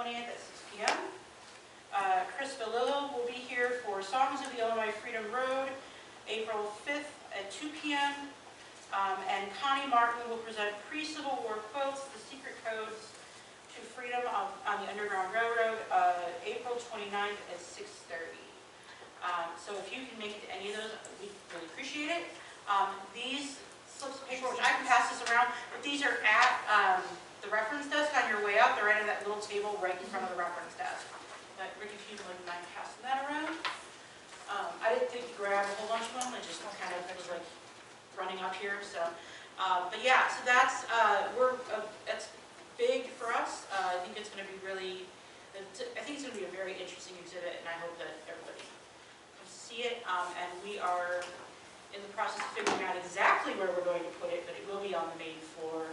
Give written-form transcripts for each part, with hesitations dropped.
20th at 6 p.m. Chris Valillo will be here for Songs of the Illinois Freedom Road, April 5th at 2 p.m. And Connie Martin will present pre-Civil War quotes, the secret codes to freedom on the Underground Railroad, April 29th at 6:30. So if you can make it to any of those, we really appreciate it. These slips of paper, which I can pass this around, but these are at the reference desk on your way up. They're right at that little table right in front of the reference desk. But Rick, if you wouldn't mind passing that around. I didn't think to grab a whole bunch of them. I just kind of was like running up here. So, but yeah, so that's that's big for us. I think it's going to be really. I think it's going to be a very interesting exhibit, and I hope that everybody can see it. And we are in the process of figuring out exactly where we're going to put it, but it will be on the main floor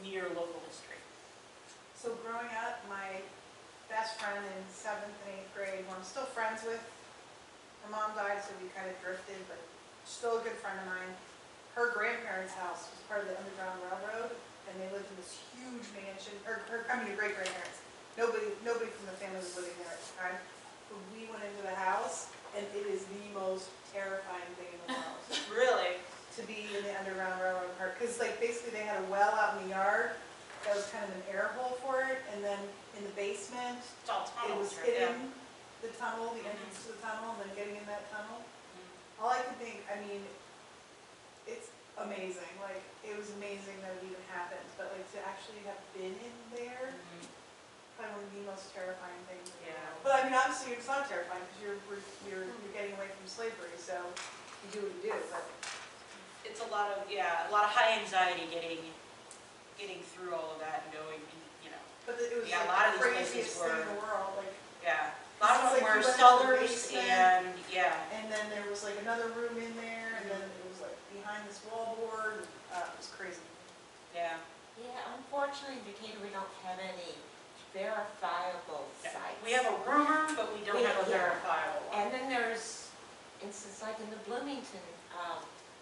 near local history. So growing up, my best friend in 7th and 8th grade, who I'm still friends with, her mom died, so we kind of drifted, but still a good friend of mine. Her grandparents' house was part of the Underground Railroad, and they lived in this huge mansion. Her great-grandparents. Nobody from the family was living there at the time. But we went into the house, and it is the most terrifying thing in the world. Really? To be in the Underground Railroad part, because like basically they had a well out in the yard that was kind of an air hole for it, and then in the basement, It's all tunnels, it was right? hitting the tunnel, the entrance to the tunnel, and then getting in that tunnel. All I could think, I mean, it's amazing. Like, it was amazing that it even happened, but like to actually have been in there, probably one of the most terrifying things. Yeah. But I mean, obviously it's not terrifying because you're getting away from slavery, so you do what you do. But it's a lot of high anxiety getting through all of that and going, you know. But it was Yeah, like a lot of the these places craziest thing were- in the world. Like, Yeah, a lot of them Like were you went into the cellars basement. and and then there was like another room in there, and then it was like behind this wallboard. It was crazy. yeah. Yeah, unfortunately in Decatur we don't have any verifiable sites. We have a rumor, but we don't have a Yeah. verifiable one. And then there's instances like in the Bloomington,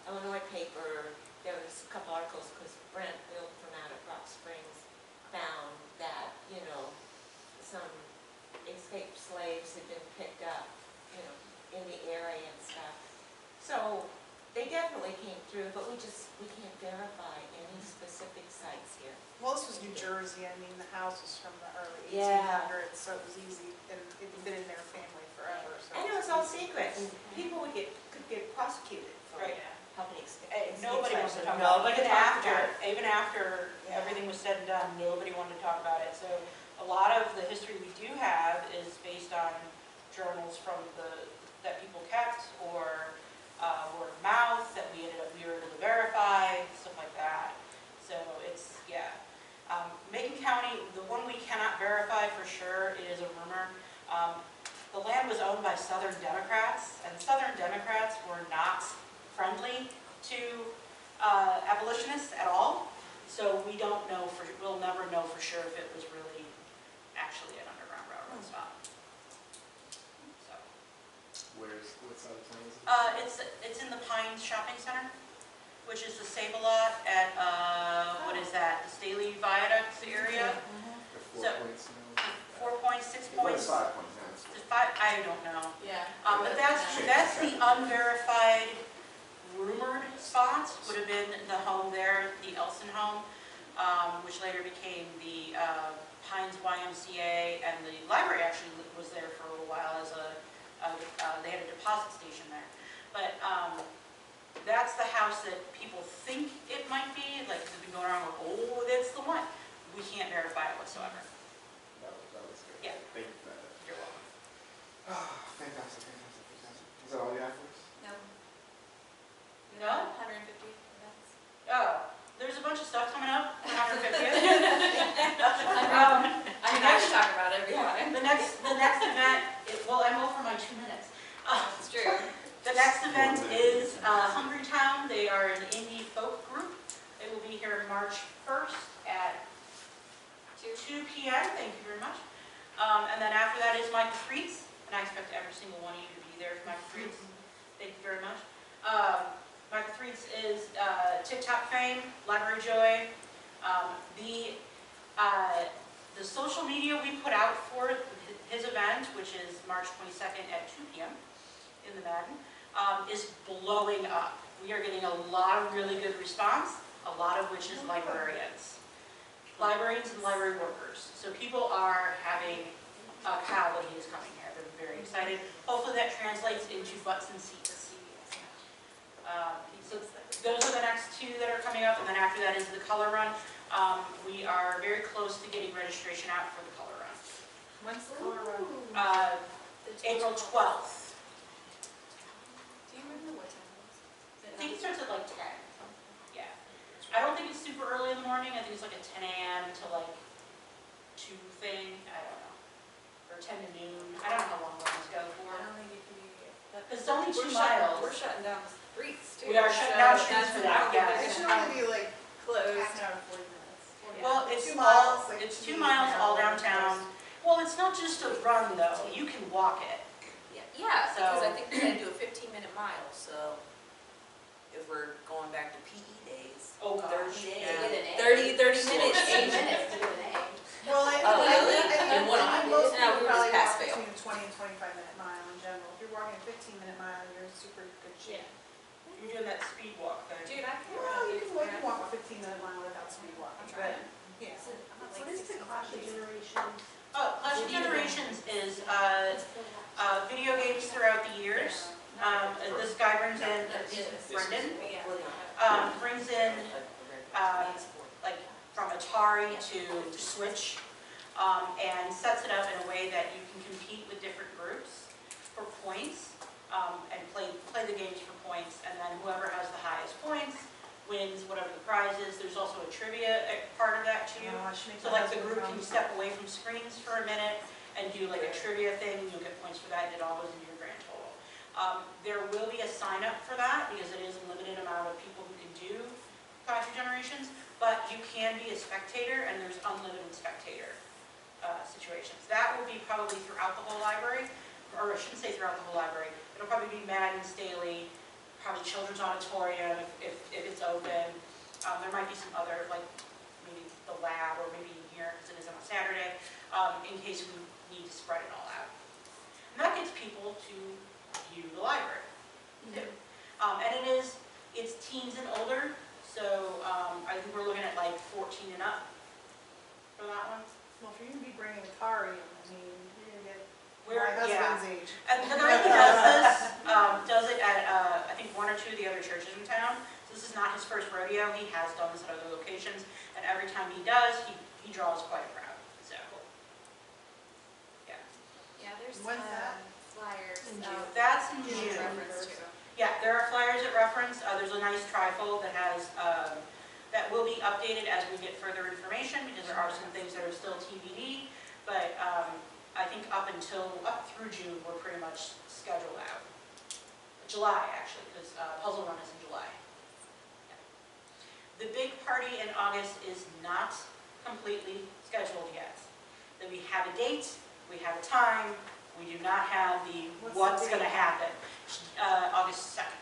Illinois paper, there was a couple articles because Brent Wilson out of Rock Springs found that, you know, some escaped slaves had been picked up, you know, in the area and stuff. So they definitely came through, but we can't verify any specific sites here. Well, this was New Jersey. I mean, the house was from the early Yeah. 1800s, so it was easy, and it had been in their family forever. So And it was all secret, and people could get prosecuted for Right. helping escape. Nobody wants to talk Nobody about it. talked about it. Even after Yeah. everything was said and done, nobody wanted to talk about it. So a lot of the history we do have is based on journals that people kept, or word of mouth that we were able to verify, stuff like that. So it's, yeah. Macon County, the one we cannot verify for sure, it is a rumor. The land was owned by Southern Democrats, and Southern Democrats were not friendly to abolitionists at all. So we don't know we'll never know for sure if it was really actually an Underground Railroad spot. So. What side of town is it? It's in the Pines Shopping Center, which is the Save-A-Lot at, what is that, the Staley Viaduct area? The 4 So- points now? 4 points, 6 What points? is 5 points now? Just 5, I don't know. Yeah. But that's the unverified, rumored spot, would have been the home there, the Elson home, which later became the Pines YMCA, and the library actually was there for a little while as they had a deposit station there. But that's the house that people think it might be, like they've been going around like, oh, that's the one. We can't verify it whatsoever. That was good. Yeah. Thank you for that. You're welcome. Oh, fantastic. Is that all you have for us? No. No? 150 events. Oh, there's a bunch of stuff coming up for 150th. I mean, I should talk about it every time. The next event, well, I'm over my 2 minutes. It's true. The next event is Hungry Town. They are an indie folk group. They will be here March 1st at 2 p.m. Thank you very much. And then after that is Michael Freets, and I expect every single one of you to be there for Michael Freets. Thank you very much. Michael Freets is TikTok fame, Library Joy. The social media we put out 22nd at 2 p.m. in the Madden, is blowing up. We are getting a lot of really good response, a lot of which is librarians. Librarians and library workers. So people are having a cow when he is coming here. They're very excited. Hopefully that translates into butts and seats. So those are the next two that are coming up, and then after that is the color run. We are very close to getting registration out for the color run. When's the color run? April 12th. Do you remember what time it was? I think it starts at like 10. Yeah. I don't think it's super early in the morning. I think it's like a 10 a.m. to like 2 thing. I don't know. Or 10 to noon. I don't know how long runs go for. I don't think it could be. Because it's only 2 We're miles. shutting down the streets too. We are shutting down streets for that, It yes. should only be like Closed. half an hour, 40 minutes. Well, it's 2 all, miles, like, it's 2 2 miles all miles. downtown. Well, it's not just a run though. You can walk it. Yeah, because So- I think we're gonna do a 15-minute mile, so if we're going back to PE days, Oh, gosh. 30 Yeah. days, 30 minutes. 8 minutes to do an A. Well, Oh, really? And what I did- most no, people we were probably just pass walk fail. between a 20 and 25-minute mile in general. If you're walking a 15-minute mile, you're in super good shape. You're doing that speed walk thing. Dude, I can't Well, remember. you can walk a 15-minute mile without speed walking. I'm trying. Yeah. I'm not like What is the 16, Clash of 17. Generations? Oh, Clash of Generations is video games throughout the years. This guy brings in, Brendan, brings in like from Atari to Switch, and sets it up in a way that you can compete with different groups for points, and play the games for points, and then whoever has the highest points wins whatever the prize is. There's also a trivia part of that too. Oh, I should make So my like the husband group come. can step away from screens for a minute and do like a trivia thing, you'll get points for that, and it all goes into your grand total. There will be a sign up for that because it is a limited amount of people who can do Clash of Generations, but you can be a spectator and there's unlimited spectator situations. That will be probably throughout the whole library, or I shouldn't say throughout the whole library. It'll probably be Madden, Staley, probably Children's Auditorium if it's open. There might be some other, like maybe the lab or maybe in here because it is on a Saturday, in case we need to spread it all out. And that gets people to view the library too. And it's teens and older, so I think we're looking at like 14 and up for that one. Well, for you to be bringing Atari in, I mean, you're gonna get We're, my yeah. husband's age. And the guy who does this, does it at, I think 1 or 2 of the other churches in town. So this is not his first rodeo. He has done this at other locations. And every time he does, he draws quite a crowd. So, yeah. Yeah, there's When's that? flyers. In June. That's in June. June. Reference to. Yeah, there are flyers at reference. There's a nice trifold that has, that will be updated as we get further information because there are some things that are still TBD. But I think up through June, we're pretty much scheduled out. July, actually, because Puzzle Run is in July. Yeah. The big party in August is not completely scheduled yet. That we have a date, we have a time, we do not have what's going to happen. August 2nd. I'm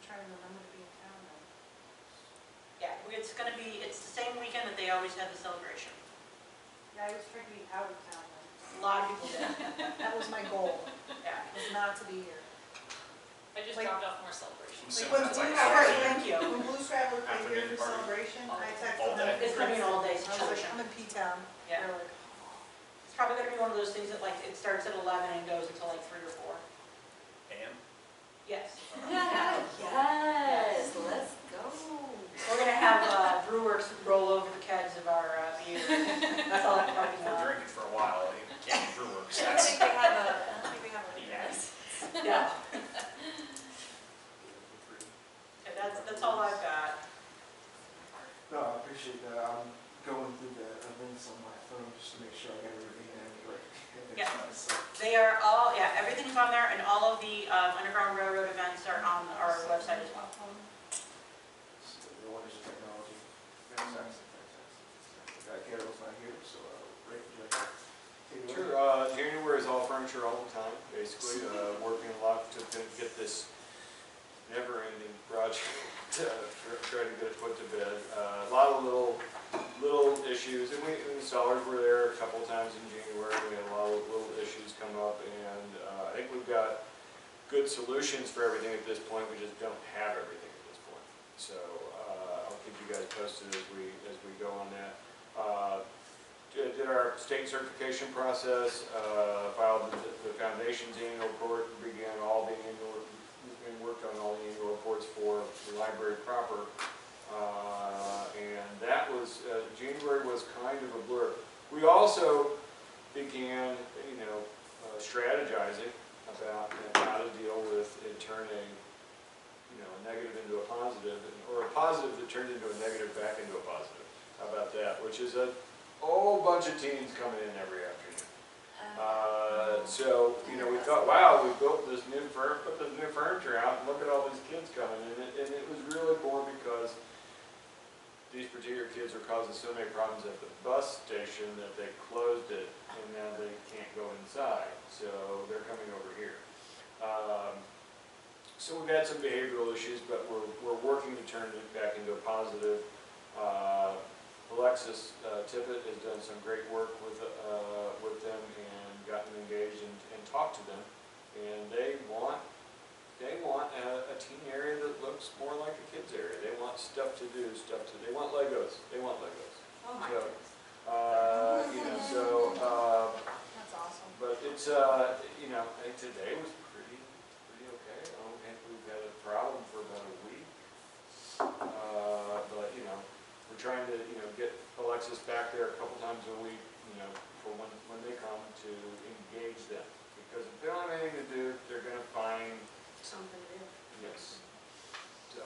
trying to remember to be in town though. Yeah, it's the same weekend that they always have the celebration. Yeah, I was trying to be out of town then. A lot of people did. That was my goal, Yeah. was not to be here. I just Like- dropped off more celebrations. Like when Blue All right, Traveler, thank you. when Blues Traveler played here Afternoon for party. celebration, I texted All them. day. It's gonna be an all-day I was like, situation. I'm in P-Town. Yeah. They're like, It's probably going to be one of those things that like it starts at 11 and goes until like 3 or 4. And Yes. Yes, let's go. We're going to have brewers roll over the kegs of our beer. That's all I'm talking we're about. drinking for a while, you can't be brewer. I don't think we have a Yes. Yeah. Okay, that's all I've got. No, I appreciate that. I'm going through the events on my phone just to make sure I got everything in right. Yeah. So, They are all, yeah, everything's on there, and all of the Underground Railroad events are on our website as well. the wonders of technology. Fantastic, fantastic. Carol's not here, so Ray, would you like to take it Sure, over? January is all furniture all the time, basically, working a lot to get this never-ending project, to try to get it put to bed. A lot of little little issues, and the installers were there a couple times in January. We had a lot of little issues come up, and I think we've got good solutions for everything at this point. We just don't have everything at this point. So I'll keep you guys posted as we go on that. Did our state certification process, filed the foundation's annual report, began all the annual, and worked on all the annual reports for the library proper. And that was, January was kind of a blur. We also began, strategizing about how to deal with it turning, a negative into a positive, or a positive that turned into a negative back into a positive. How about that? Which is a whole bunch of teens coming in every afternoon. So, we thought, wow, we built this put this new furniture out, and look at all these kids coming. And it was really more because these particular kids are causing so many problems at the bus station that they closed it, and now they can't go inside. So they're coming over here. So we've had some behavioral issues, but we're working to turn it back into a positive. Alexis Tippett has done some great work with them and gotten engaged and talked to them, and they want a teen area that looks more like a kid's area. They want stuff to do, they want Legos. They want Legos. Oh my So, goodness. That's awesome. but it's I think today was pretty okay. I don't think we've had a problem for about a week. But we're trying to get Alexis back there a couple times a week, for when they come to engage them. Because if they don't have anything to do, they're going to find Something to do. yes. So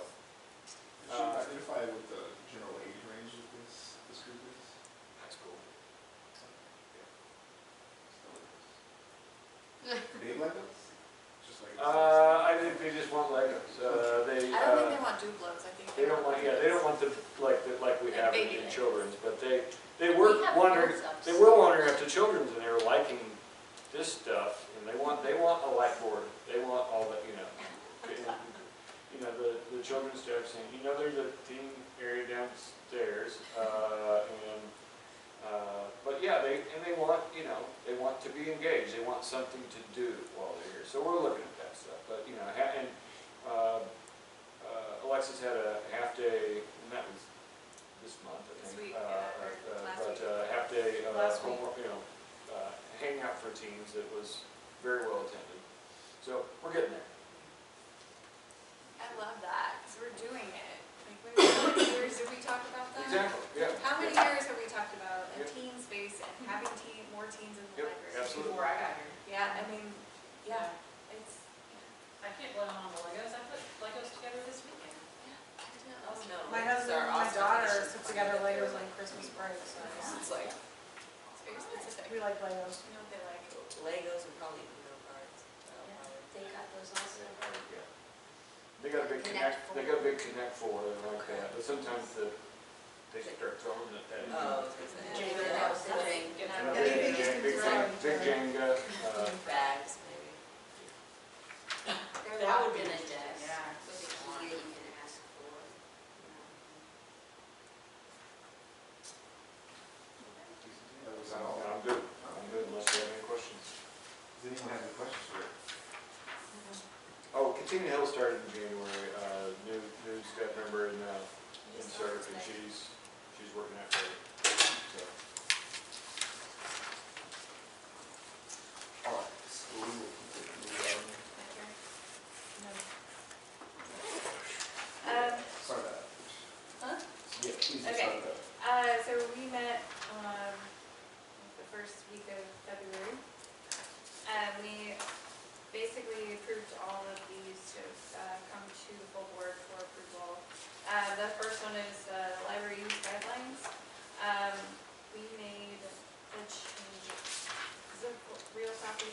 Did you identify what the general age range of this group is? that's cool. Big Legos? Just like I think they just want Legos. They I don't think they want Duplos, I think they don't want they don't want the like we have baby in Legos. children's, but they We were have wondering loads of they were wondering after children's, and they were liking this stuff, and they want a light board. They want all that the children's staff saying, there's a teen area downstairs, but yeah, they want to be engaged. They want something to do while they're here. So we're looking at that stuff. But Alexis had a half day, and that was this month, I This think. week, or last but week. half day Last week. homework, hangout for teens that was very well attended. So we're getting there. I love that, because we're doing it. Like, how many years did we talk about that? Exactly. Yeah. How many years have we talked about a Yep. teen space and having more teens in the Yep, library? absolutely. Before I got here. Yeah, I mean, yeah, it's, I can't blame them on the Legos. I put Legos together this weekend. I don't know. Oh, no. My Legos husband are and my awesome. daughter It's just put together fun. Legos like Christmas break, so It's like, it's very specific. we like Legos. You know what they like? Legos and probably Uno cards. They got those also. Yeah. They got a big Connect They got a big Connect Four and like that, but sometimes they start throwing it at you. Oh, Jenga, Jenga, that was the thing. You know, Yeah, big, they just big, throw big, it. big Jenga. bags, maybe. That would be a desk. Yeah. With a key that you can ask for. Was that all? I'm good unless you have any questions. Does anyone have any questions for Rick? Oh, Katina Hill started in January, new staff member in Surf, and she's working out great. So, All right, so we will keep it moving. Start that. Huh? Yeah, please Okay. start that. So we met, the first week of February. We basically approved all of these to, come to the full board for approval. The first one is, library use guidelines. We made the change, is it a real copy?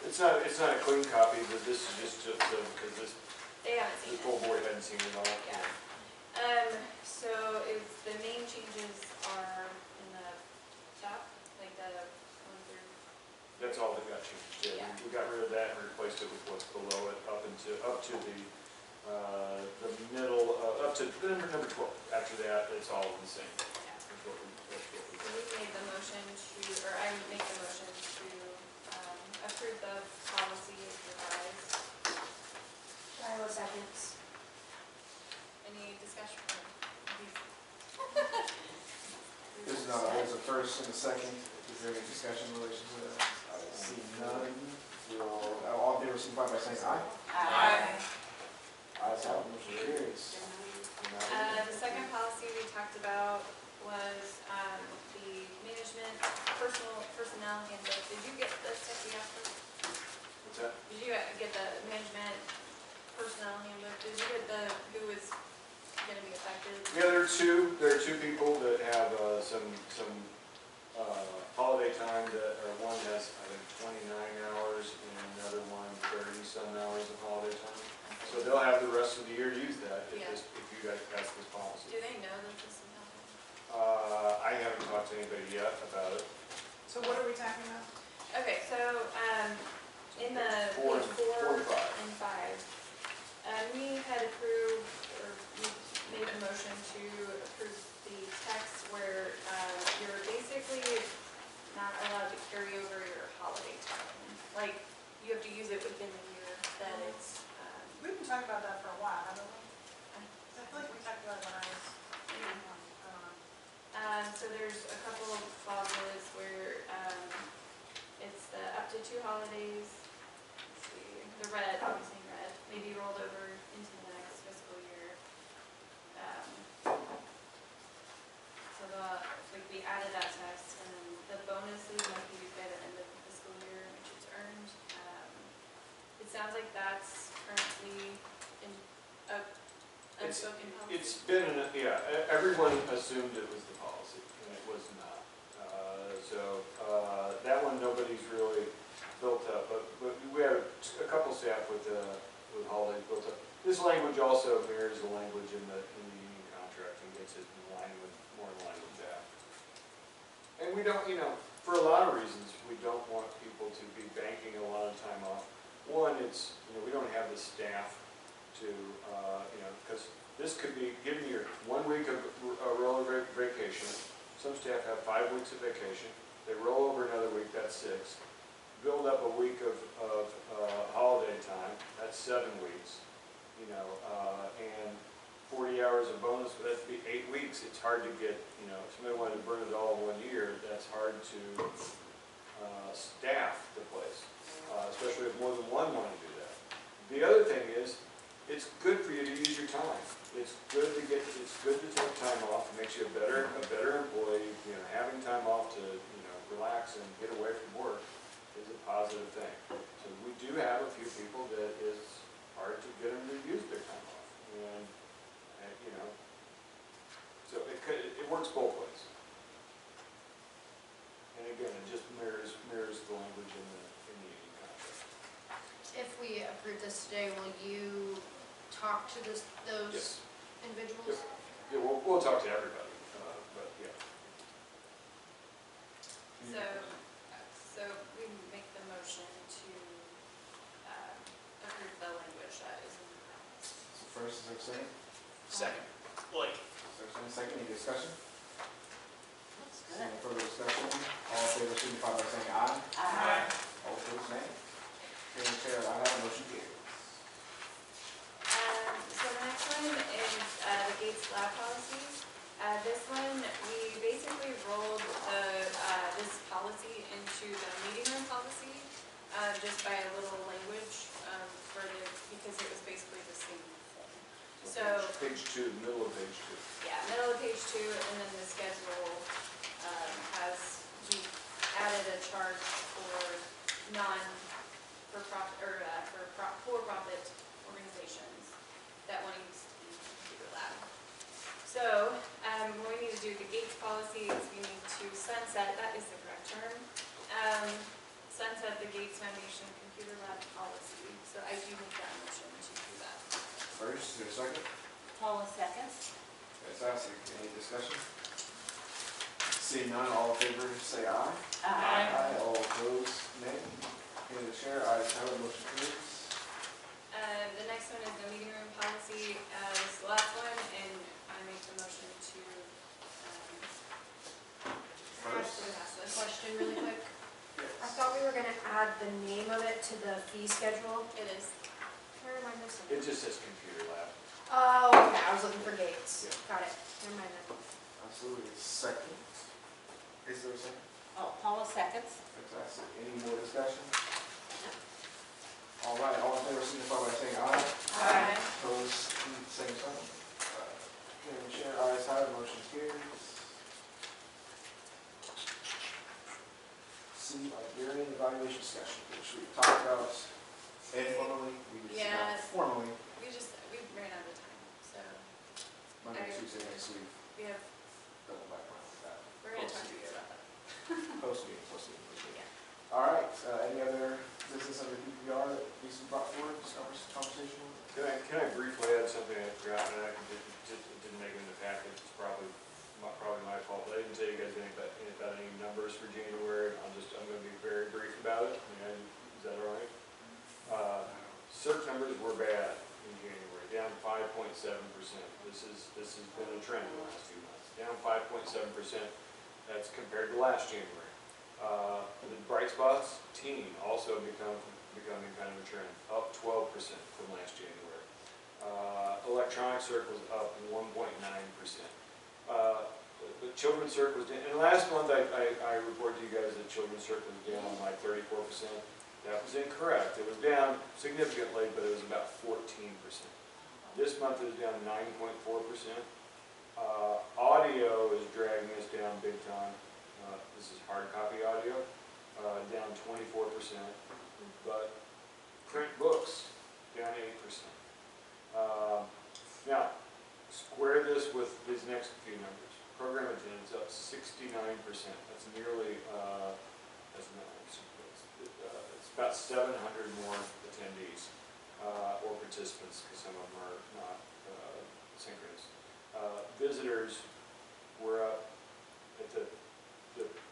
it's not a clean copy, but this is just because They haven't the seen it. full board hadn't seen it all. Yeah. So it's, the main changes are in the top, like the one through, That's all that got changed. Yeah, Yeah. we got rid of that and replaced it with what's below it, up to the middle, up to number 12. After that, it's all the same. yeah. first and a second. Is there any discussion in relation to that? I see none. We'll, all in favor, signify by saying aye. Aye. Ayes have it, motion carries. The second policy we talked about was, the management, personnel handbook. Did you get the stuff we asked for? What's that? Did you get the management personnel handbook? Did you get the, who is gonna be affected? Yeah, there are two people that have some holiday time that, or one has, I think, 29 hours and another one 30-some hours of holiday time. So they'll have the rest of the year to use that if Yeah. if you guys pass this policy. Do they know that this is happening? I haven't talked to anybody yet about it. So what are we talking about? Okay, so, in the Four page and- 4 4 and 5. and 5, we had approved, or we made a motion to approve the text where, you're basically not allowed to carry over your holiday time. Like, you have to use it within the year that it's, We've been talking about that for a while, haven't we? I feel like we talked about it when I was, so there's a couple of clauses where, it's the up to 2 holidays. Let's see, the red, I'm using red, may be rolled over into the next fiscal year. So like we added that text, and then the bonuses must be used by the end of the fiscal year in which it's earned. It sounds like that's currently in a unspoken policy. It's been, everyone assumed it was the policy, and it was not. That one, nobody's really built up, but we have a couple staff with holidays built up. This language also mirrors the language in the union contract and gets it more in line with that. And we don't, for a lot of reasons, we don't want people to be banking a lot of time off. One, it's, we don't have the staff to, because this could be giving you 1 week of roller vacation. Some staff have 5 weeks of vacation. They roll over another week, that's 6. Build up a week of holiday time, that's 7 weeks. And 40 hours of bonus, that'd be 8 weeks. It's hard to get, if somebody wanted to burn it all in 1 year, that's hard to staff the place, especially if more than one want to do that. The other thing is, it's good for you to use your time. It's good to take time off. It makes you a better employee. Having time off to, relax and get away from work is a positive thing. So we do have a few people that it's hard to get them to use their time off. And so it works both ways. And again, it just mirrors the language in the union contract. If we approve this today, will you talk to those Yes. individuals? Yeah, we'll talk to everybody, but yeah. So we make the motion to, approve the language that is in the policy. So first, is there a second? Second. Blake. First and a second, any discussion? Looks Seeing good. no further discussion, all in favor, signify by saying aye. Aye. All opposed, nay. Hearing the chair, I have a motion carries. So the next one is, the Gates lab policy. This one, we basically rolled this policy into the meeting room policy, just by a little language, because it was basically the same thing. So, Page 2, middle of page 2. yeah, middle of page 2, and then the schedule we added a charge for for-profit organizations that want to use the computer lab. So, what we need to do with the Gates policy is we need to sunset, that is the correct term, sunset the Gates Foundation computer lab policy. So I do need that motion to do that. First, is there a second? Paula seconds. Fantastic, any discussion? Seeing none, all in favor, say aye. Aye. All opposed, nay. Hearing the chair, ayes have it, motion carries. The next one is the meeting room policy, this is the last one, and I make the motion to, First. pass this. Question really quick. I Yes. thought we were gonna add the name of it to the fee schedule. It is. Where am I missing? It just says computer lab. Oh, okay, I was looking for Gates. Yeah. Got it. Never mind then. Absolutely, second. Is there a second? Oh, Paula seconds. Fantastic. Any more discussion? All right, all in favor, signify by saying aye. Aye. Opposed, same sign. Karen and Chair, ayes have it, motion carries. C, Liberian evaluation discussion, which we talked about informally, we just not Yes. formally, We ran out of time, so Monday, Okay. Tuesday next week, we have, double back around with that. we're gonna talk to you about that. Post meeting, post meeting, post meeting. Yeah. All right, any other business under PPR that needs to be brought forward, this conversation? Can I briefly add something I forgot, and I didn't make it in the packet, it's probably my fault, but I didn't tell you guys anything about any numbers for January. I'm gonna be very brief about it. Is that all right? Cert numbers were bad in January, down 5.7%. This has been a trend in the last few months, down 5.7%. That's compared to last January. The bright spots, teen, also becoming kind of a trend, up 12% from last January. Electronic cert was up 1.9%. The children's cert was down, and last month I reported to you guys that children's cert was down like 34%. That was incorrect. It was down significantly, but it was about 14%. This month it is down 9.4%. Audio is dragging us down big time. This is hard copy audio, down 24%, but print books down 8%. Now, square this with these next few numbers. Program attendance up 69%. That's nearly, it's about 700 more attendees or participants, because some of them are not synchronous. Visitors were up at the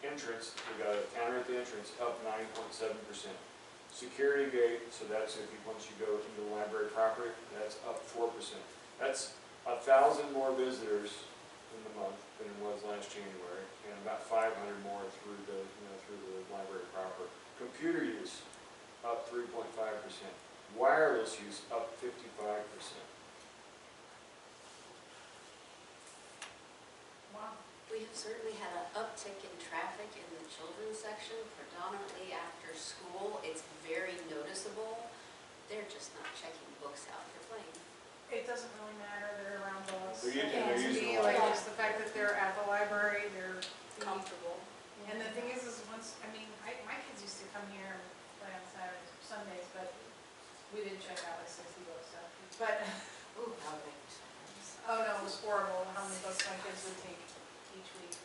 entrance. We got a counter at the entrance, up 9.7%. Security gate, so that's once you go into the library property, that's up 4%. That's 1,000 more visitors in the month than it was last January, and about 500 more through the library proper. Computer use up 3.5%. Wireless use up 55%. Wow. We have certainly had an uptick in traffic in the children's section, predominantly after school. It's very noticeable. They're just not checking books out, they're playing. It doesn't really matter, they're around us. They're using- And they're to using me, a lot. like, just the fact that they're at the library, they're Comfortable. And the thing is once, my kids used to come here and play on Saturdays, Sundays, but we didn't check out like 60 books, so. But, Ooh, how big. oh no, it was horrible how many books my kids would take each week.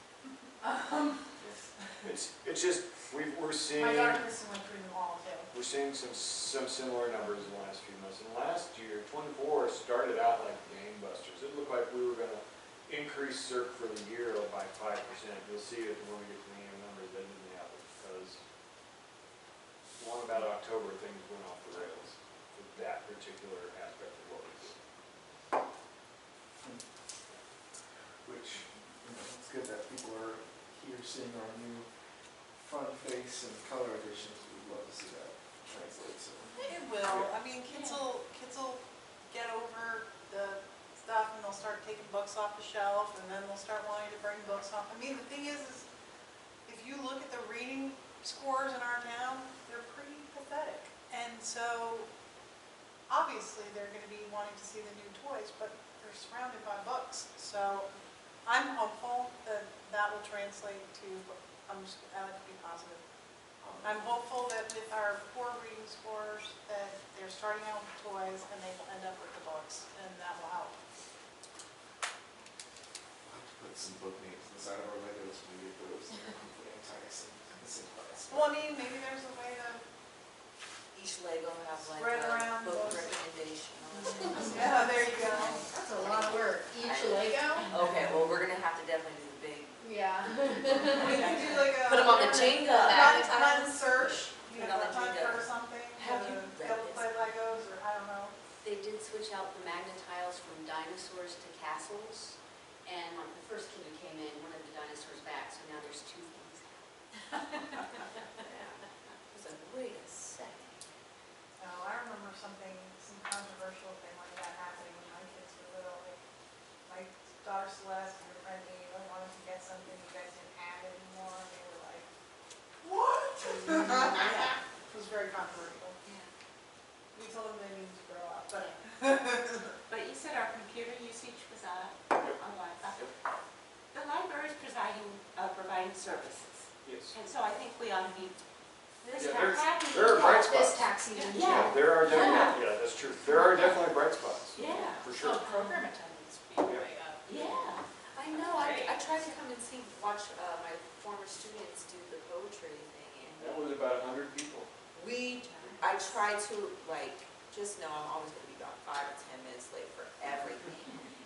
It's just, we're seeing. My daughter Kristen went through them all too. We're seeing some similar numbers in the last few months. And last year, 24 started out like gangbusters. It looked like we were going to increase CERC for the year by 5%. You'll see it when we get to the annual numbers. That didn't happen because along about October, things went off the rails with that particular aspect of what we do. Which, it's good that people are here seeing our new fun face and color additions. We'd love to see that translate, so. It will, kids will get over the stuff and they'll start taking books off the shelf and then they'll start wanting to bring books home. The thing is if you look at the reading scores in our town, they're pretty pathetic. And so, obviously, they're gonna be wanting to see the new toys, but they're surrounded by books. So, I'm hopeful that that will translate to, I like to be positive. I'm hopeful that with our poor reading scores, that they're starting out with toys and they will end up with the books, and that will help. We'll have to put some book names inside of our Legos when we get those. Hopefully entice in the same class. Well, maybe there's a way to, Each Lego have like Spread around a book those. recommendation. yeah, there you go. That's a lot of work. Each Lego? Okay, well, we're gonna have to definitely do the big, Yeah. We can do like a. put them on the Jenga. Hunt search, Put on the hunt Jenga. for something, Have you read double this? play Legos, or I don't know. They did switch out the magnetiles from dinosaurs to castles. And like the first kid who came in, one of the dinosaurs back, so now there's two things. I was like, wait a second. No, I remember some controversial thing like that happening when my kids were little. Like, my daughter Celeste and her friend Ava wanted to get something, you guys didn't have it anymore. services. Yes. And so I think we ought to be Yeah, happy. there are bright This spots. tax season. Yeah. There are definitely, yeah, that's true. There are definitely bright spots. Yeah. For sure. program attendance being way up. Yeah. I know, I tried to come and watch my former students do the poetry thing, That and was about 100 people. I try to, like, just know I'm always gonna be about 5 or 10 minutes late for everything.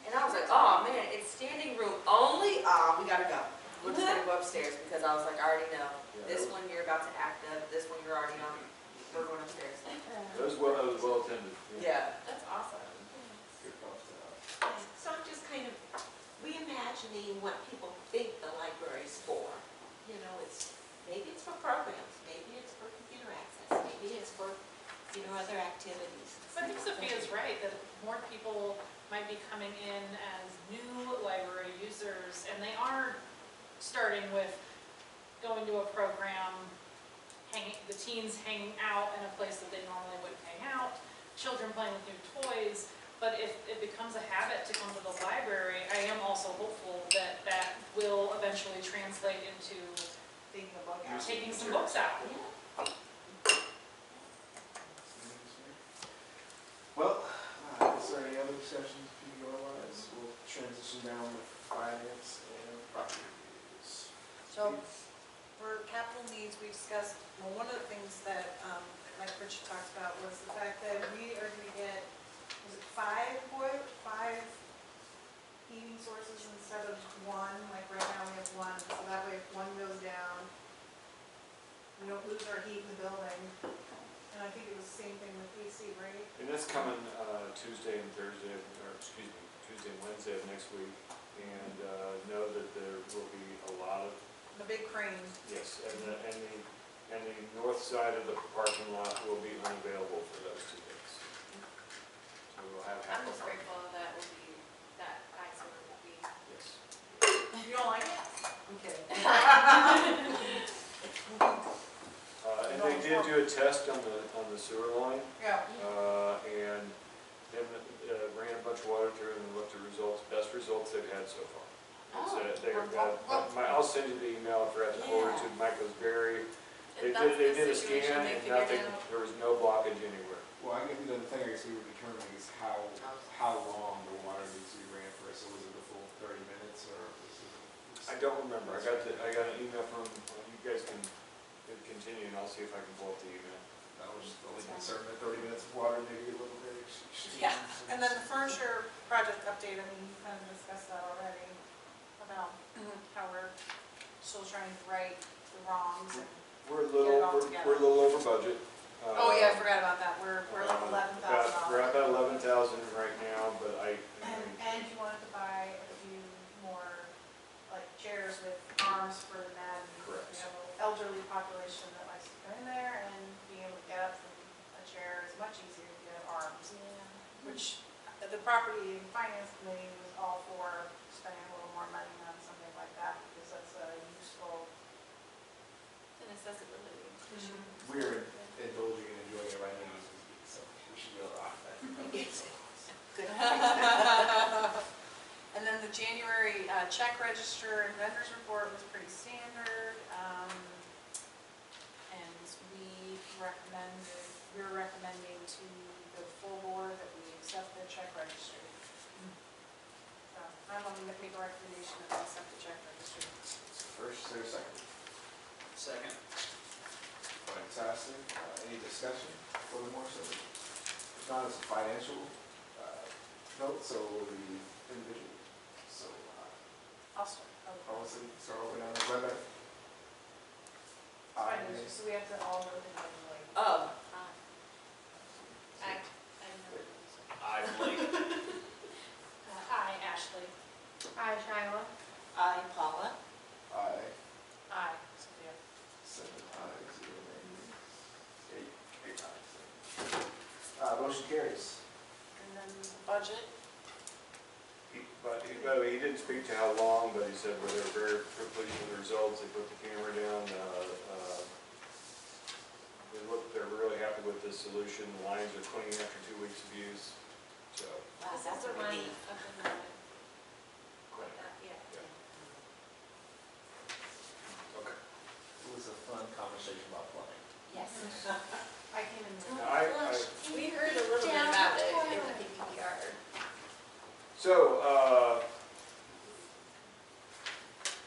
And I was like, oh man, it's standing room only, we gotta go. We're just gonna go upstairs, because I was like, I already know, Yeah, this that was- one you're about to act up, this one you're already on, we're going upstairs. That was well attended. Yeah, that's awesome. Good props to that. So I'm just kind of reimagining what people think the library's for. You know, maybe it's for programs, maybe it's for computer access, maybe it's for, other activities. So I think Sophia's right, that more people might be coming in as new library users, and they are starting with going to a program, the teens hanging out in a place that they normally wouldn't hang out, children playing with new toys. But if it becomes a habit to come to the library, I am also hopeful that that will eventually translate into Taking a book out. taking some books out. Yeah. Well, is there any other discussions, PBR-wise? We'll transition down to finance and property reviews. So for capital needs, we discussed, well, one of the things that, like Richard talked about was the fact that we are gonna get, was it five heating sources instead of one? Like right now we have one, so that way if one goes down, we don't lose our heat in the building. And I think it was the same thing with AC, right? And that's coming Tuesday and Thursday, or excuse me, Tuesday and Wednesday of next week. And know that there will be a lot of, The big crane. yes, and the north side of the parking lot will be unavailable for those 2 days. So we'll have half I'm of just grateful that will be, that ISO will be. Yes. You don't like it? I'm kidding. And they did do a test on the sewer line, Yeah. and then ran a bunch of water through and looked at results, best results they've had so far. It's, I'll send you the email, I forgot to forward to Mike Osberry. They did a scan and nothing, there was no blockage anywhere. Well, I guess the thing I guess we were determining is how long the water needs to be ran for. So was it the full 30 minutes or was it? I don't remember, I got an email from, you guys can continue and I'll see if I can pull up the email. That was the only concern, that 30 minutes of water, maybe a little bit. Yeah, and then the furniture project update, I mean, you kind of discussed that already, about how we're still trying to right the wrongs and. We're a Get it all little, together. we're a little over budget. Oh, yeah, I forgot about that, we're like $11,000. We're at about 11,000 right now, but And you wanted to buy a few more, like, chairs with arms for the Madden. Correct. We have an elderly population that likes to come in there, and being able to get up from a chair is much easier if you have arms. Which the property and finance committee was all for spending a little more money on something like that, because that's a useful. An accessibility. We're indulging and enjoying it right now, so we should go off that. Good. And then the January check register and vendors report was pretty standard. And we're recommending to the full board that we accept the check registry. So I'm going to make a recommendation that we accept the check registry. First, is there a second? Second. Fantastic. Any discussion furthermore? So if not, it's a financial note, so we'll be individual. So I'll start. policy, start over down the web. Financial, so we have to all go individually. Oh. I Blake. Hi, Ashley. Hi, Shyla. I, Paula. Aye. Hi, Sophia. 7 ayes, 0 nays. 8 ayes. Motion carries. And then budget. But he didn't speak to how long, but he said where they're very pleased with the results, they put the camera down, they're really happy with this solution, the lines are clean after 2 weeks of use, so. Wow, that's a relief. Yes. I came in. Don't I- flush We TV heard a little bit down about the it in toilet. the PPPR. So,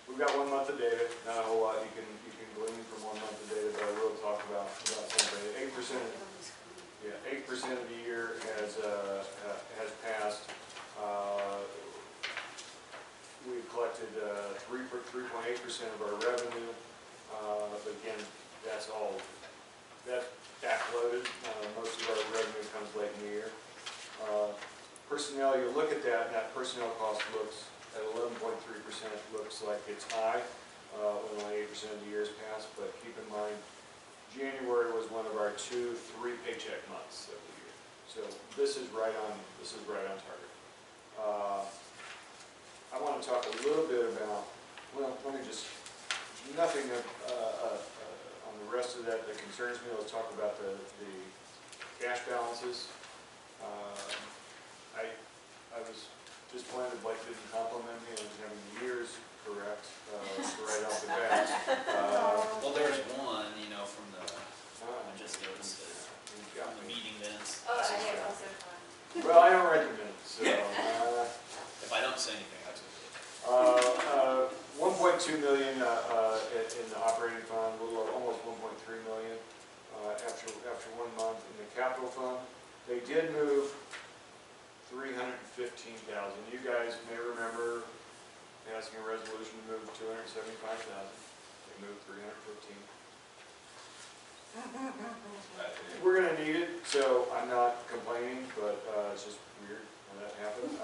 we've got 1 month of data, not a whole lot you can glean from 1 month of data, but I will talk about something. 8%, yeah, 8% of the year has passed. We've collected 3.8% of our revenue, but again, that's backloaded. Most of our revenue comes late in the year. Personnel, you look at that, and that personnel cost looks at 11.3%, looks like it's high when only 8% of the year has passed, but keep in mind, January was one of our 2-3 paycheck months of the year. So this is right on target. I want to talk a little bit about, well, let me just, nothing on the rest of that concerns me. Let's talk about the cash balances. I was disappointed Blake didn't compliment me on having the years correct right off the bat. Well, there's one, from the, I just noticed it, from the meeting minutes. Oh, I also found. Well, I don't write the minutes, so. If I don't say anything, that's okay. 1.2 million in the operating fund, a little almost 1.3 million after 1 month in the capital fund. They did move 315,000. You guys may remember passing a resolution to move 275,000. They moved 315. We're going to need it, so I'm not complaining, but it's just weird when that happened.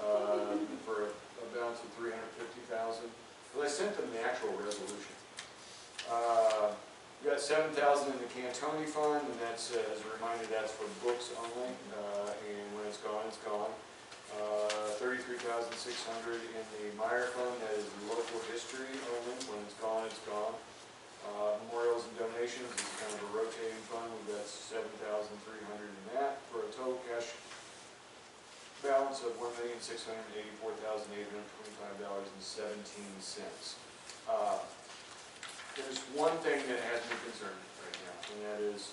For a balance of 350,000. Well, I sent them the actual resolution. We got 7,000 in the Cantoni fund, and that's, as a reminder, that's for books only, and when it's gone, it's gone. 33,600 in the Meyer fund, that is local history only, when it's gone, it's gone. Memorials and donations is kind of a rotating fund, we've got 7,300 in that, for a total cash balance of $1,684,825.17. There's one thing that has me concerned right now, and that is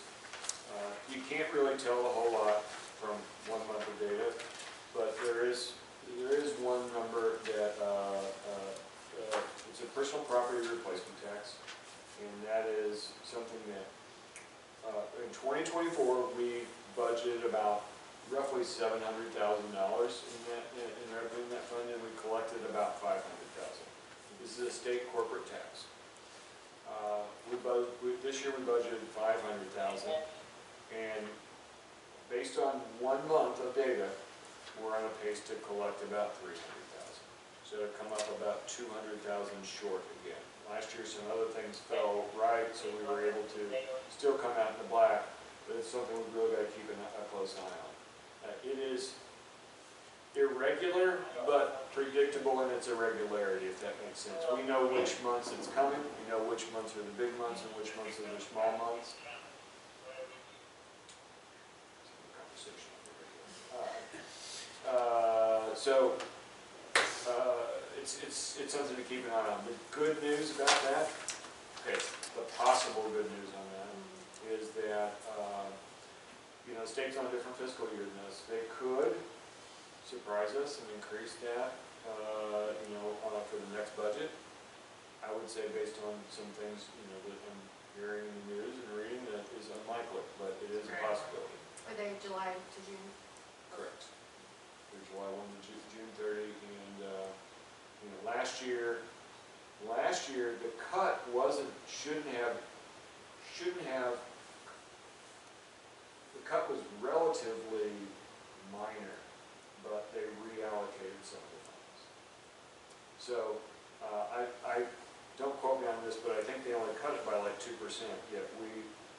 you can't really tell a whole lot from 1 month of data, but there is one number that it's a personal property replacement tax, and that is something that in 2024 we budgeted about roughly $700,000 in revenue in that fund, and we collected about $500,000. This is a state corporate tax. This year we budgeted $500,000, and based on 1 month of data, we're on a pace to collect about $300,000. So to come up about $200,000 short again. Last year some other things fell right, so we were able to still come out in the black, but it's something we've really got to keep a close eye on. It is irregular, but predictable in its irregularity, if that makes sense. We know which months it's coming, we know which months are the big months and which months are the small months. It's something to keep an eye on. The good news about that, okay, the possible good news on that is that, the state's on a different fiscal year than us. They could surprise us and increase that, for the next budget. I would say based on some things, that I'm hearing in the news and reading, that is unlikely, but it is a possibility. Are they July to June? Correct. Through July 1 to June 30, and last year the cut shouldn't have. The cut was relatively minor, but they reallocated some of the funds. So I don't quote me on this, but I think they only cut it by like 2%. Yet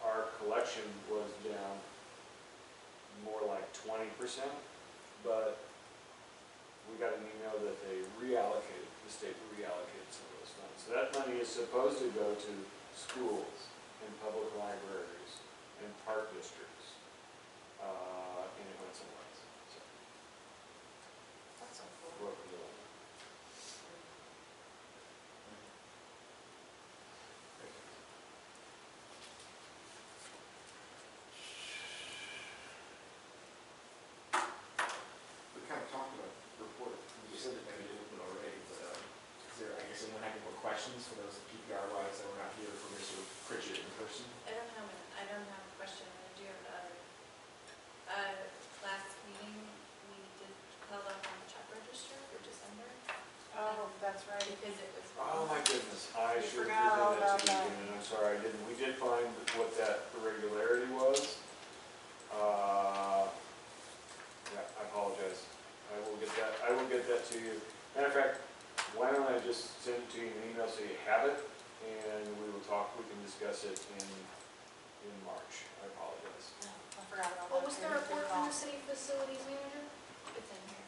our collection was down more like 20%, but we got an email that the state reallocated some of those funds. So that money is supposed to go to schools and public libraries and park districts, and it went somewhere else. So, That's awful. what we're doing. because it was. Oh my goodness, I We should have forgot all presented that to you about that. again, and I'm sorry, I didn't. We did find what that irregularity was. Yeah, I apologize. I will get that to you. Matter of fact, why don't I just send it to you in an email so you have it, and we can discuss it in March. I apologize. I forgot about that. What was the report from the city facilities manager? It's in here.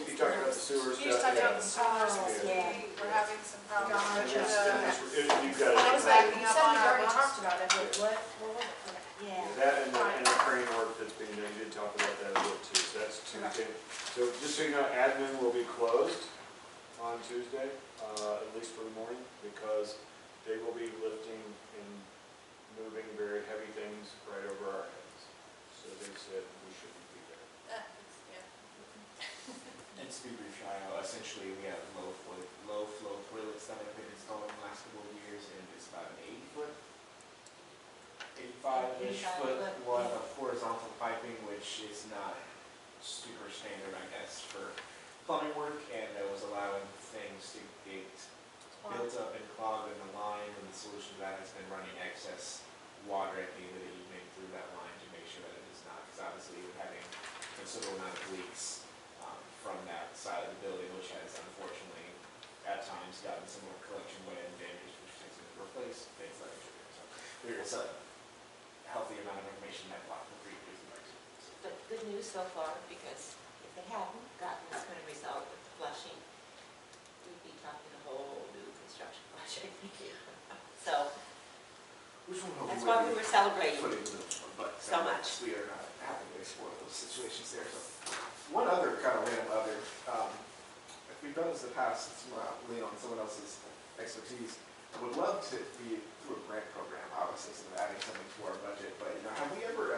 You talked about the sewer You just stuff, touched yeah. on the sewers, yeah. we're having some problems. And with you've got Well, I it. was backing You up said on we've our already bus. talked about it, but what was it? Yeah. That and the crane work that's being done, you did talk about that a little too, so that's Tuesday. So just so you know, admin will be closed on Tuesday, at least for the morning, because they will be lifting and moving very heavy things right over our heads. So they said we shouldn't be there. And to be brief, essentially we have low flow toilets that have been installed in the last couple of years, and it's about an 85-ish 85 foot foot, one yeah. of horizontal piping, which is not super standard, I guess, for plumbing work, and that was allowing things to get built up and clogged in the line, and the solution to that has been running excess water at the end of the evening through that line to make sure that it is not, because obviously we're having a considerable amount of leaks from that side of the building, which has unfortunately at times gotten some more collection wet and dangerous, which takes them to replace things like sugar. So there is a healthy amount of information that block the previous advice. But good news so far, because if they hadn't gotten this kind of result with the flushing, we'd be talking a whole new construction project. So Which one that's why we were celebrating putting the but so much. we are not having to explore those situations there. So one other kind of random if we've done this in the past, it's lean on someone else's expertise. Would love to be through a grant program, obviously, instead of adding something to our budget. But have we ever,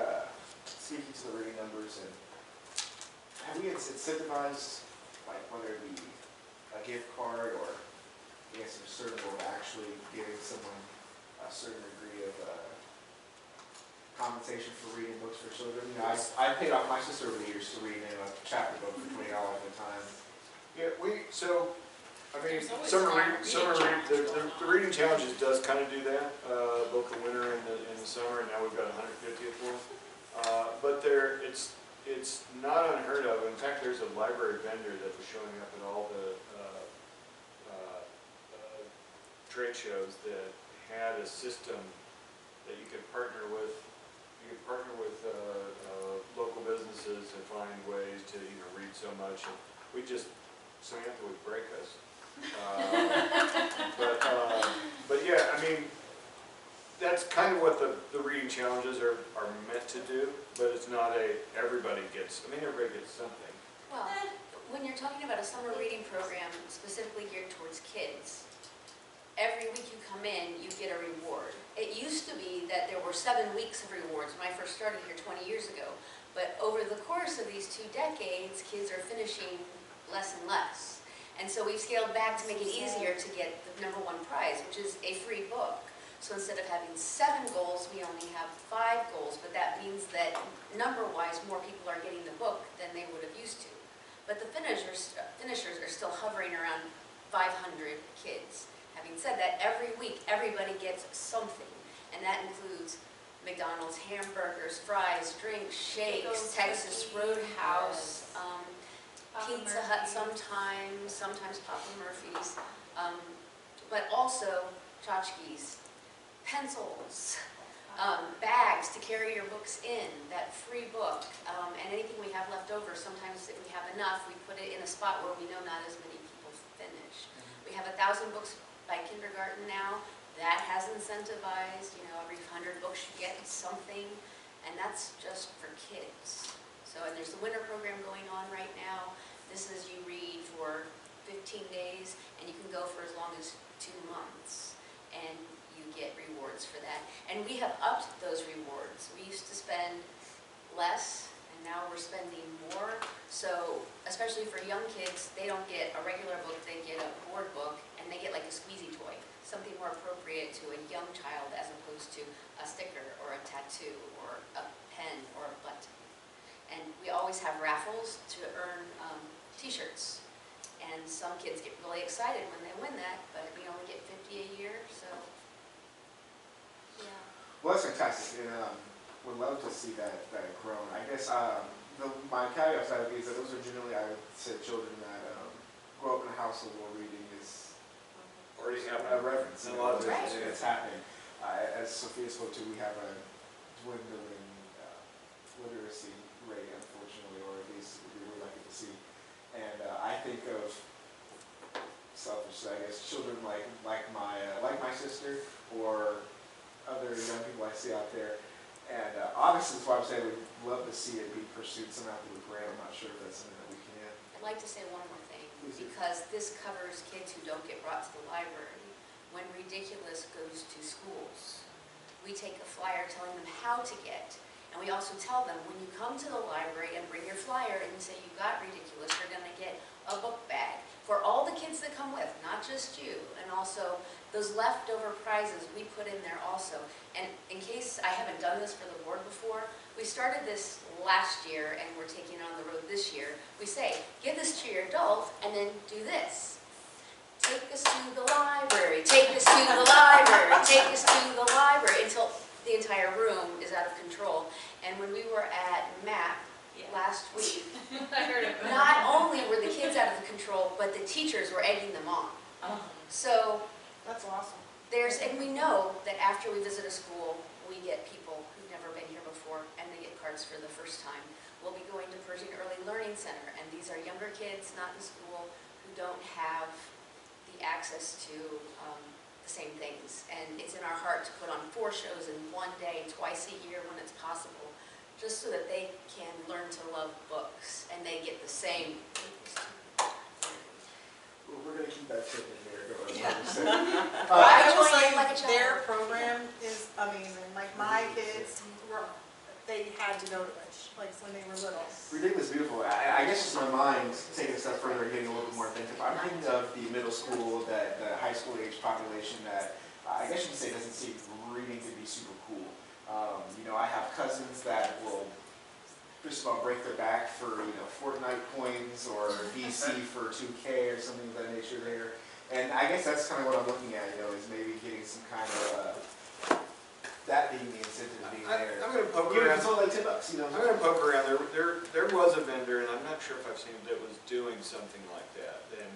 speaking to the reading numbers, and have we incentivized, like whether it be a gift card or I guess a certain goal of actually giving someone a certain degree of compensation for reading books for children? I paid off my sister over the years to read a chapter book for $20 at a time. Yeah, I mean, There's always the reading challenges does kind of do that, both the winter and the summer, and now we've got 150th one. But it's not unheard of. In fact, there's a library vendor that was showing up at all the trade shows that had a system that you could partner with. You could partner with local businesses and find ways to read so much. And Samantha would break us. But yeah, I mean, that's kind of what the reading challenges are meant to do, but it's not everybody gets something. Well, when you're talking about a summer reading program specifically geared towards kids, every week you come in, you get a reward. It used to be that there were 7 weeks of rewards when I first started here 20 years ago, but over the course of these 2 decades, kids are finishing less and less. And so we've scaled back to make it easier to get the #1 prize, which is a free book. So instead of having 7 goals, we only have 5 goals, but that means that number-wise, more people are getting the book than they would have used to. But the finishers are still hovering around 500 kids. Having said that, every week, everybody gets something, and that includes McDonald's hamburgers, fries, drinks, shakes, Bagels, Texas cookies, Roadhouse, Papa Pizza Hut Murphy's. sometimes Papa Murphy's, but also tchotchkes, pencils, bags to carry your books in, that free book, and anything we have left over. Sometimes if we have enough, we put it in a spot where we know not as many people finish. We have 1,000 books by kindergarten now. That has incentivized, every 100 books you get something, and that's just for kids. So, and there's the winter program going on right now. This is you read for 15 days, and you can go for as long as 2 months, and you get rewards for that. And we have upped those rewards. We used to spend less, and now we're spending more. So, especially for young kids, they don't get a regular book, they get a board book, and they get like a squeezy toy, something more appropriate to a young child as opposed to a sticker or a tattoo or a pen or a button. And we always have raffles to earn t-shirts. And some kids get really excited when they win that, but we only get 50 a year, so, yeah. Well, that's fantastic, and would love to see that grown. I guess my caveat to that is that those are generally, I would say, children that grow up in a household where reading is Already a happening. reverence. In a lot of Right. businesses. It's happening. As Sophia spoke to, we have a dwindling literacy rate, unfortunately, or at least we would like it to see. And I think of selfishly, I guess, children like my sister or other young people I see out there. And obviously, that's why I'm saying we'd love to see it be pursued somehow through a grant. I'm not sure if that's something that we can. I'd like to say one more thing, Please do. because this covers kids who don't get brought to the library. When Ridiculous goes to schools, we take a flyer telling them how to get. And we also tell them, when you come to the library and bring your flyer and say you got Ridiculous, you're going to get a book bag for all the kids that come with, not just you. And also, those leftover prizes we put in there also. And in case I haven't done this for the board before, we started this last year and we're taking it on the road this year. We say, give this to your adult and then do this. Take us to the library, take us to the library, take us to the library, until the entire room is out of control. And when we were at MAP last week, I heard it. not only were the kids out of control, but the teachers were egging them on. So That's awesome. and we know that after we visit a school, we get people who've never been here before, and they get cards for the first time. We'll be going to Pershing Early Learning Center, and these are younger kids, not in school, who don't have the access to the same things. And it's in our heart to put on 4 shows in one day, twice a year when it's possible, just so that they can learn to love books, and they get the same. Well, we're going to keep that tip in here going. Yeah. I I will joined say like a child. their program is amazing. Like my kids, they had to go to it, like when they were little. Ridiculous beautiful. I guess just in my mind, taking a step further and getting a little bit more attentive, I'm thinking of the middle school, the high school age population that I guess you could say doesn't see reading to be super cool. I have cousins that will just about break their back for, Fortnite coins or VC for 2K or something of that nature there. And I guess that's kind of what I'm looking at, is maybe getting some kind of, that being the incentive being there. I'm gonna poke Even if around. it's only like $10, I'm gonna poke around. There was a vendor, and I'm not sure if I've seen that was doing something like that, and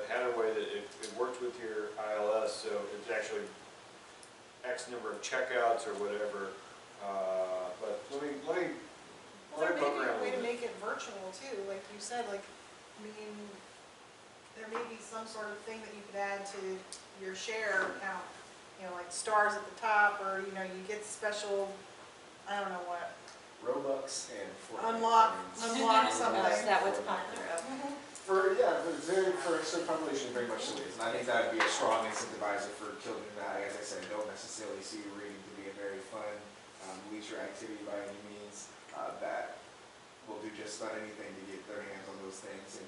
had a way that it worked with your ILS, so it's actually X number of checkouts or whatever. But let me Well, there may poke be around a way a to little make bit. it virtual too, like you said, there may be some sort of thing that you could add to your share account, like stars at the top, or, you get special, I don't know what, Robux and Fortnite unlock coins. something. Is that what's popular? For a certain population, very much so is. And I think that would be a strong incentivizer for children that, as I said, don't necessarily see reading to be a very fun leisure activity by any means, that will do just about anything to get their hands on those things. And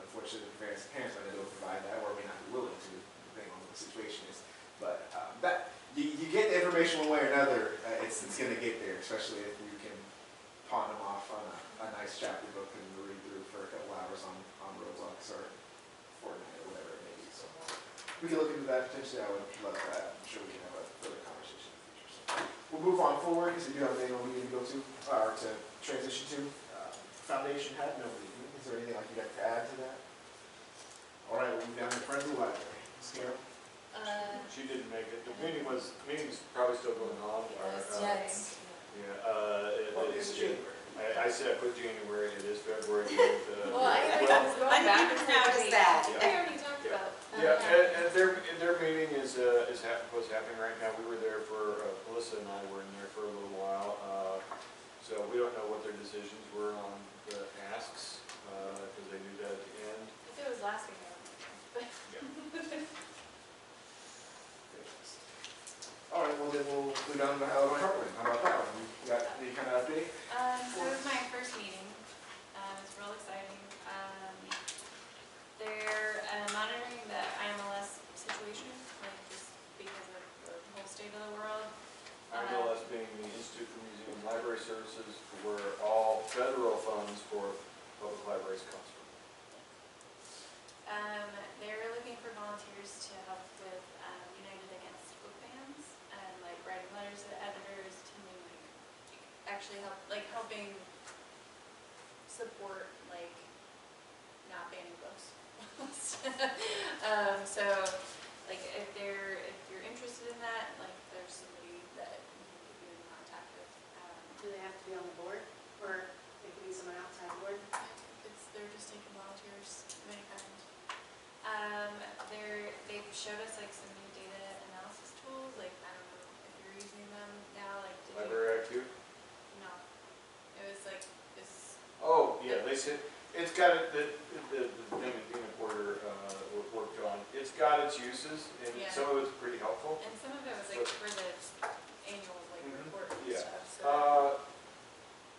unfortunately, the parents might not be able to provide that, or may not be willing to, depending on what the situation is. But that you get the information one way or another, it's going to get there, especially if you can pawn them off on a nice chapter book and read through for a couple hours on Roblox or Fortnite or whatever it may be. So we can look into that potentially. I would love that. I'm sure we can have a further conversation in the future. So we'll move on forward because we do have an annual meeting to go to, or to transition to. Foundation had no meeting. Is there anything like you'd like to add to that? All right, we'll move down to Friends of the Library. Ms. Carol? She didn't make it. The meeting's probably still going on. Yes. Well, it's January. I said I put January. It is February. But, Well, I was going back and noticed forth. that. We already talked Yeah. about. Yeah, and their meeting is what's happening right now. We were there for, Melissa and I were in there for a little while. So we don't know what their decisions were on the asks, because they knew that at the end. If it was last week, I don't know. All right, well then we'll move down to Heartland. How about that one? You got any kind of update? So it was my first meeting. It's real exciting. They're monitoring the IMLS situation, like just because of the whole state of the world. IMLS being the Institute for Museum and Library Services, where all federal funds for public libraries comes from. actually helping support, like, not banning books. So, like, if you're interested in that, like, there's somebody that you can put you in contact with. Do they have to be on the board, or they can be someone outside the board? They're just taking volunteers of any kind. They've showed us like some new data analysis tools, like, I don't know if you're using them now, like, did you? Library IQ? No. It was like this, Oh, yeah, they said, it's got it, the thing that Dina Porter worked on, it's got its uses, and Yeah. some of it's pretty helpful. and some of it was like for the annual like report and Yeah. stuff, so.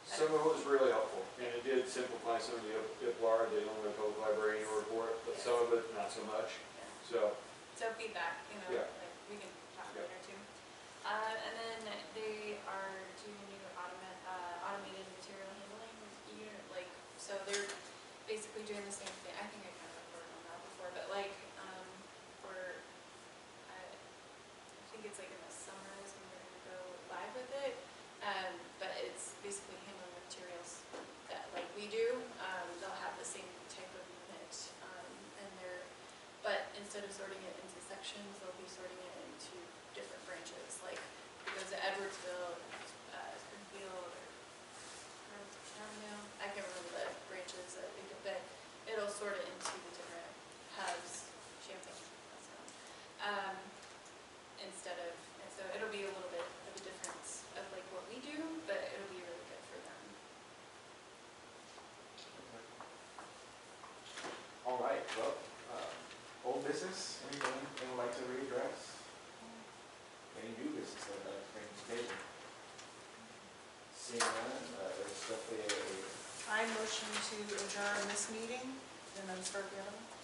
Some of it was really helpful, and it did simplify some of the IPLAR, the Illinois Public Library annual report, but some of it not so much, Yeah. so. So feedback, Yeah. like, we can talk Yeah. later too. And then they are doing a new automated material handling unit, like, so they're basically doing the same thing. I think I kind of reported on that before, but like, I think it's like in the summer is when they're gonna go live with it. But it's basically handling the materials that like we do. They'll have the same type of unit, but instead of sorting it into sections, they'll be sorting it into different branches. Like if it goes to Edwardsville, Springfield, or Carbondale. I can't remember the branches, but it'll sort it into the different hubs, Champaign, that's one. And so it'll be a little bit of a difference of like what we do, but it'll be really good for them. All right, well, old business, anything you'd like to readdress? Any new business that I'd like to bring to the table? Seeing none, there's definitely I motion to adjourn this meeting and then start the other one.